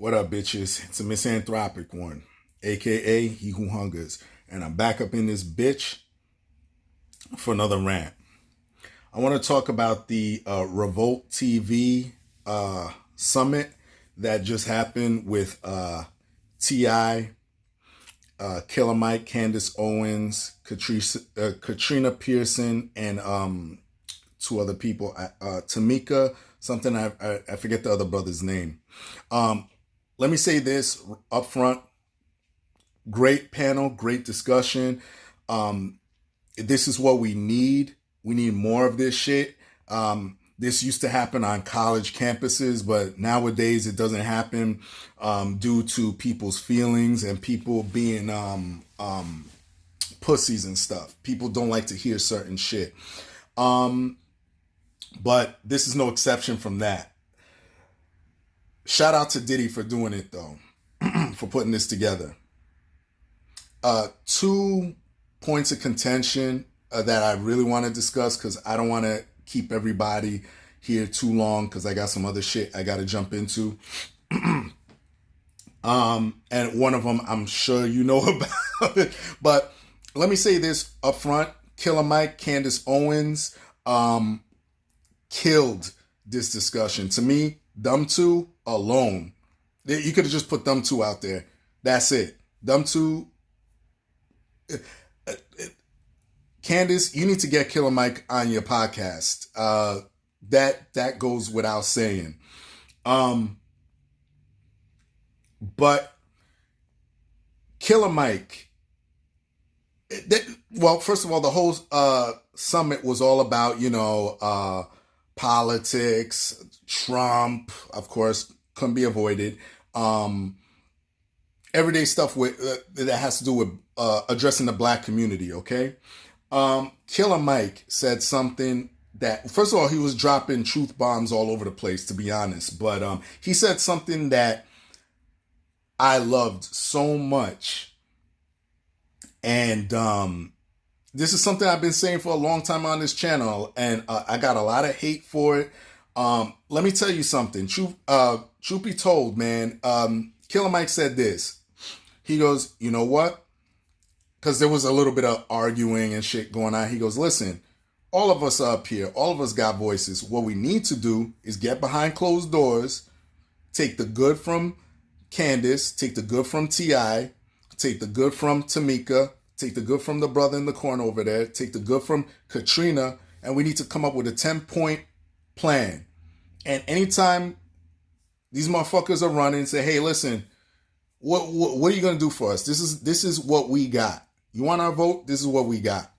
What up, bitches? It's a misanthropic one, aka He Who Hungers, and I'm back up in this bitch for another rant. I want to talk about the Revolt TV summit that just happened with Ti, Killer Mike, Candace Owens, Katrina Pierson, and two other people, Tamika. Something I forget the other brother's name. Let me say this up front. Great panel, great discussion. This is what we need. We need more of this shit. This used to happen on college campuses, but nowadays it doesn't happen due to people's feelings and people being pussies and stuff. People don't like to hear certain shit. But this is no exception from that. Shout out to Diddy for doing it, though, for putting this together. 2 points of contention that I really want to discuss because I don't want to keep everybody here too long because I got some other shit I got to jump into. And one of them I'm sure you know about it. But let me say this up front. Killer Mike, Candace Owens killed this discussion. To me, them two alone. You could have just put them two out there. That's it. Them two. Candace, you need to get Killer Mike on your podcast. That goes without saying. But Killer Mike, well, first of all, the whole summit was all about, politics, Trump, of course, couldn't be avoided. Everyday stuff that has to do with addressing the black community, okay? Killer Mike said something that, first of all, he was dropping truth bombs all over the place, to be honest. But he said something that I loved so much. And this is something I've been saying for a long time on this channel, and I got a lot of hate for it. Let me tell you something. Truth be told, man, Killer Mike said this. He goes, you know what? Because there was a little bit of arguing and shit going on. He goes, listen, all of us are up here. All of us got voices. What we need to do is get behind closed doors, take the good from Candace, take the good from T.I., take the good from Tamika, take the good from the brother in the corner over there, take the good from Katrina, and we need to come up with a 10-point plan. And anytime these motherfuckers are running, say, hey, listen, what are you going to do for us? This is what we got. You want our vote? This is what we got.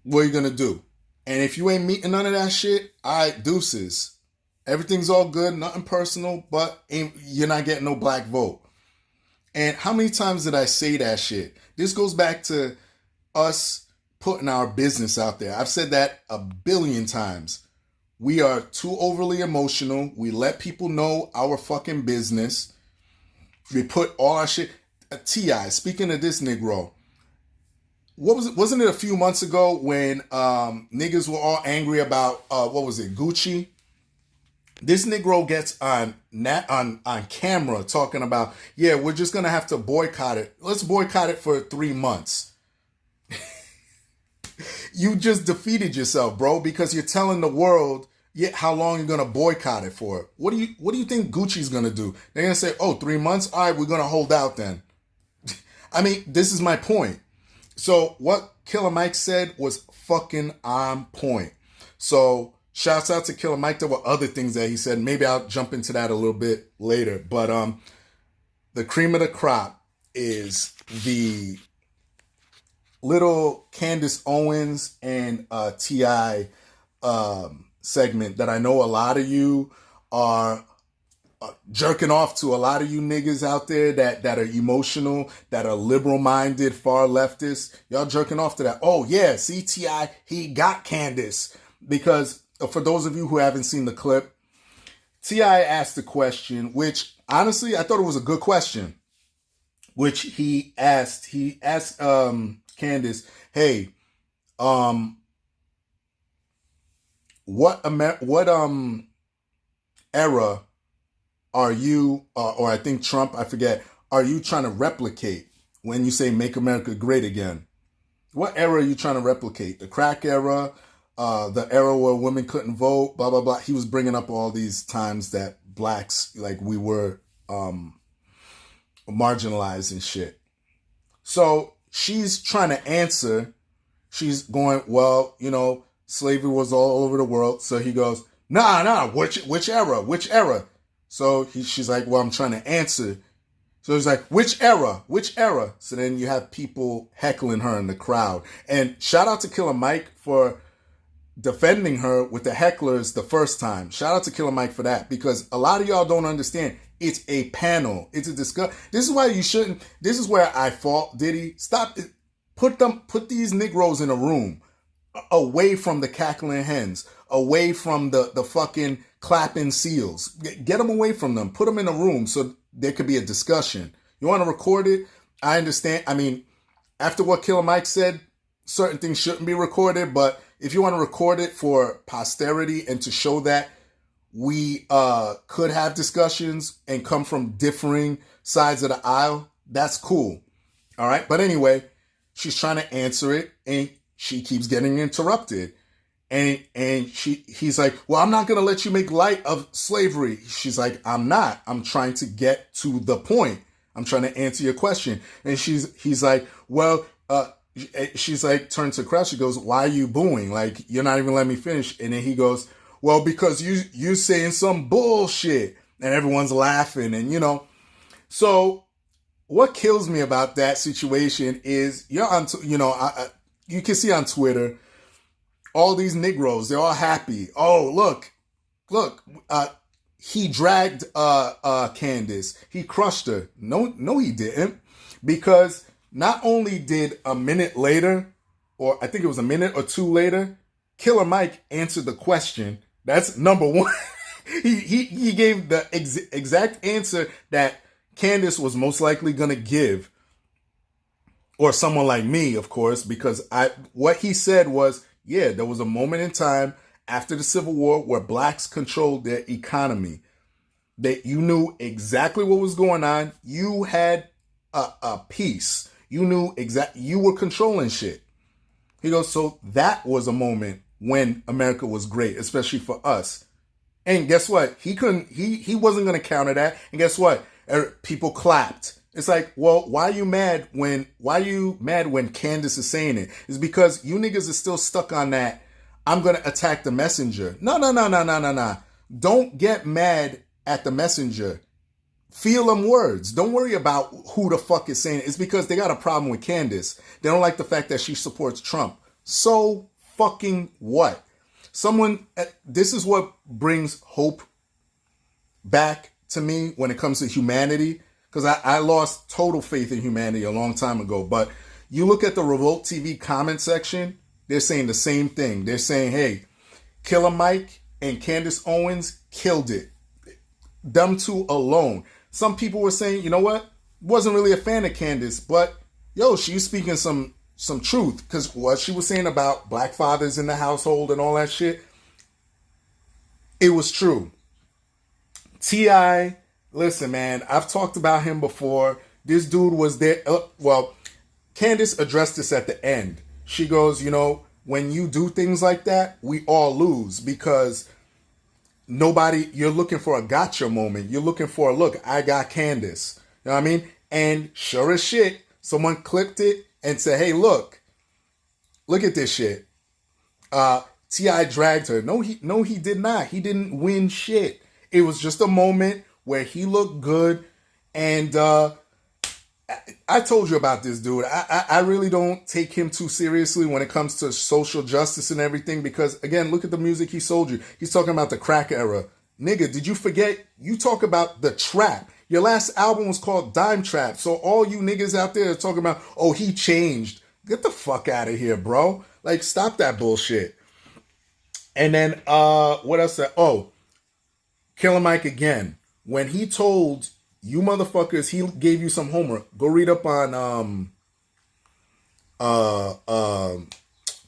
What are you going to do? And if you ain't meeting none of that shit, all right, deuces. Everything's all good, nothing personal, but you're not getting no black vote. And how many times did I say that shit? This goes back to us putting our business out there. I've said that a billion times. We are too overly emotional. We let people know our fucking business. We put all our shit. T.I., speaking of this Negro, wasn't it a few months ago when niggas were all angry about, Gucci? This Negro gets on camera talking about, yeah, we're just going to have to boycott it. Let's boycott it for 3 months. You just defeated yourself, bro, because you're telling the world how long you're going to boycott it for. What do you think Gucci's going to do? They're going to say, 3 months? All right, we're going to hold out then. I mean, this is my point. So what Killer Mike said was fucking on point. So shouts out to Killer Mike. There were other things that he said. Maybe I'll jump into that a little bit later. But the cream of the crop is the little Candace Owens and T.I. segment that I know a lot of you are jerking off to. A lot of you niggas out there that are emotional, that are liberal-minded, far leftists, y'all jerking off to that. Oh, yeah, see, T.I., he got Candace. Because for those of you who haven't seen the clip, T.I. asked the question, which, honestly, I thought it was a good question, which he asked Candace, hey, what era are you, or I think Trump, I forget, are you trying to replicate when you say make America great again? What era are you trying to replicate? The crack era, the era where women couldn't vote, blah, blah, blah. He was bringing up all these times that blacks, like we were marginalized and shit. So she's trying to answer. She's going, well, you know, slavery was all over the world. So he goes, nah, which era? So she's like, well, I'm trying to answer. So he's like, which era? So then you have people heckling her in the crowd. And shout out to Killer Mike for defending her with the hecklers the first time. Shout out to Killer Mike for that, because a lot of y'all don't understand. It's a panel. It's a discuss. This is why you shouldn't. This is where I fault Diddy. Stop it. Put these Negroes in a room, away from the cackling hens, away from the fucking clapping seals. Get them away from them. Put them in a room so there could be a discussion. You want to record it? I understand. I mean, after what Killer Mike said, certain things shouldn't be recorded, but if you want to record it for posterity and to show that we could have discussions and come from differing sides of the aisle, that's cool. All right. But anyway, she's trying to answer it and she keeps getting interrupted. And he's like, well, I'm not going to let you make light of slavery. She's like, I'm not. I'm trying to get to the point. I'm trying to answer your question. And he's like, well, she's like, turned to the crowd. She goes, why are you booing? Like, you're not even letting me finish. And then he goes, well, because you're saying some bullshit. And everyone's laughing. And, you know, so what kills me about that situation is you're on, you can see on Twitter, all these Negroes, they're all happy. Oh, look, he dragged Candace. He crushed her. No, he didn't. Because not only did a minute later, or I think it was a minute or two later, Killer Mike answered the question. That's number one. he gave the exact answer that Candace was most likely going to give. Or someone like me, of course, because what he said was, yeah, there was a moment in time after the Civil War where blacks controlled their economy. That you knew exactly what was going on. You had a piece. You knew you were controlling shit. He goes, so that was a moment when America was great, especially for us. And guess what? He wasn't going to counter that. And guess what? People clapped. It's like, well, why are you mad when Candace is saying it? It's because you niggas are still stuck on that. I'm going to attack the messenger. No. Don't get mad at the messenger. Feel them words. Don't worry about who the fuck is saying it. It's because they got a problem with Candace. They don't like the fact that she supports Trump. So fucking what? This is what brings hope back to me when it comes to humanity. Because I lost total faith in humanity a long time ago. But you look at the Revolt TV comment section, they're saying the same thing. They're saying, hey, Killer Mike and Candace Owens killed it. Them two alone. Some people were saying, you know what? Wasn't really a fan of Candace, but yo, she's speaking some truth. Because what she was saying about black fathers in the household and all that shit, it was true. T.I., listen, man, I've talked about him before. This dude was there. Candace addressed this at the end. She goes, you know, when you do things like that, we all lose because you're looking for a gotcha moment. You're looking for, look, I got Candace. You know what I mean? And sure as shit, someone clipped it and said, hey, look at this shit. T.I. dragged her. No, he did not. He didn't win shit. It was just a moment where he looked good. And I told you about this dude. I really don't take him too seriously when it comes to social justice and everything because, again, look at the music he sold you. He's talking about the crack era. Nigga, did you forget? You talk about the trap. Your last album was called Dime Trap. So all you niggas out there are talking about, oh, he changed. Get the fuck out of here, bro. Like, stop that bullshit. And then, what else? Oh, Killer Mike again. When he told you motherfuckers, he gave you some homework. Go read up on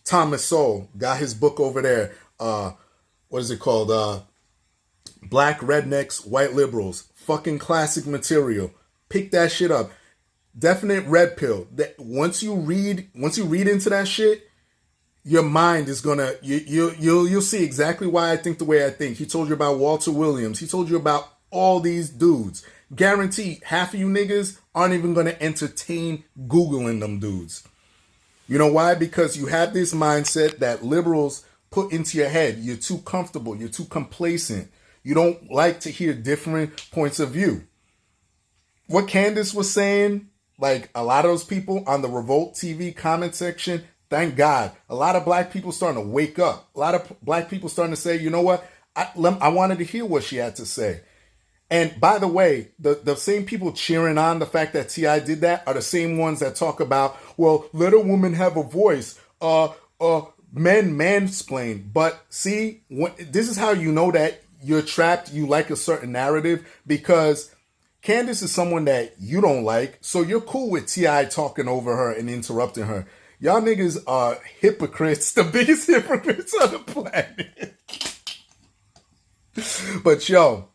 Thomas Sowell. Got his book over there. What is it called? Black rednecks, white liberals. Fucking classic material. Pick that shit up. Definite red pill. That once you read into that shit, your mind is gonna you'll see exactly why I think the way I think. He told you about Walter Williams. He told you about all these dudes. Guarantee half of you niggas aren't even gonna entertain Googling them dudes. You know why? Because you have this mindset that liberals put into your head. You're too comfortable. You're too complacent. You don't like to hear different points of view. What Candace was saying, like a lot of those people on the Revolt TV comment section, thank God, a lot of black people starting to wake up. A lot of black people starting to say, you know what? I wanted to hear what she had to say. And by the way, the same people cheering on the fact that T.I. did that are the same ones that talk about, well, let a woman have a voice. Men mansplain. But see, this is how you know that you're trapped. You like a certain narrative because Candace is someone that you don't like. So you're cool with T.I. talking over her and interrupting her. Y'all niggas are hypocrites, the biggest hypocrites on the planet. But yo,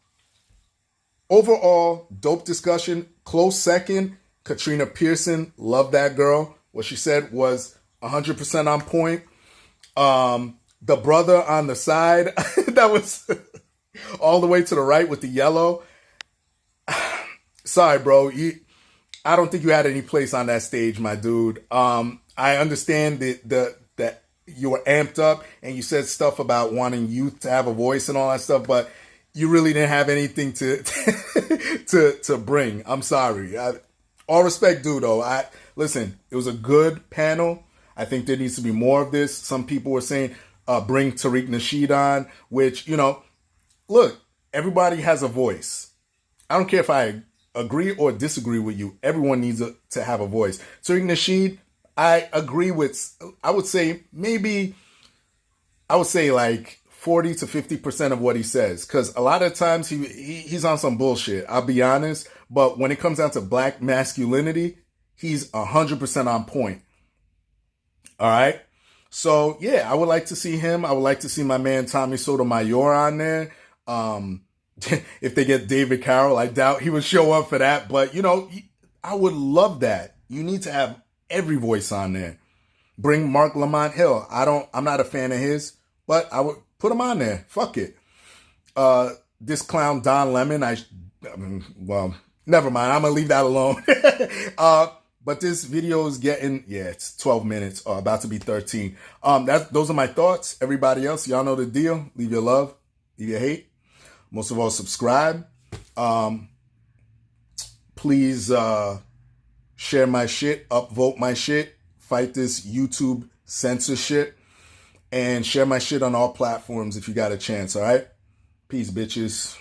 overall, dope discussion. Close second, Katrina Pierson. Love that girl. What she said was 100% on point. The brother on the side, that was all the way to the right with the yellow. Sorry, bro. I don't think you had any place on that stage, my dude. I understand that you were amped up and you said stuff about wanting youth to have a voice and all that stuff, but you really didn't have anything to bring. I'm sorry. All respect due, though. Listen, it was a good panel. I think there needs to be more of this. Some people were saying bring Tariq Nasheed on, which, you know, look, everybody has a voice. I don't care if I agree or disagree with you. Everyone needs to have a voice. Tariq Nasheed, I agree with, I would say like 40 to 50% of what he says. Because a lot of times he's on some bullshit. I'll be honest. But when it comes down to black masculinity, he's 100% on point. All right. So, yeah, I would like to see him. I would like to see my man Tommy Sotomayor on there. If they get David Carroll, I doubt he would show up for that. But, you know, I would love that. You need to have every voice on there. Bring Mark Lamont Hill. I'm not a fan of his, but I would put him on there. Fuck it. This clown Don Lemon, well, never mind. I'm going to leave that alone. But this video is getting, it's 12 minutes, about to be 13. Those are my thoughts. Everybody else, y'all know the deal. Leave your love, leave your hate. Most of all, subscribe. Please share my shit, upvote my shit, fight this YouTube censorship, and share my shit on all platforms if you got a chance, all right? Peace, bitches.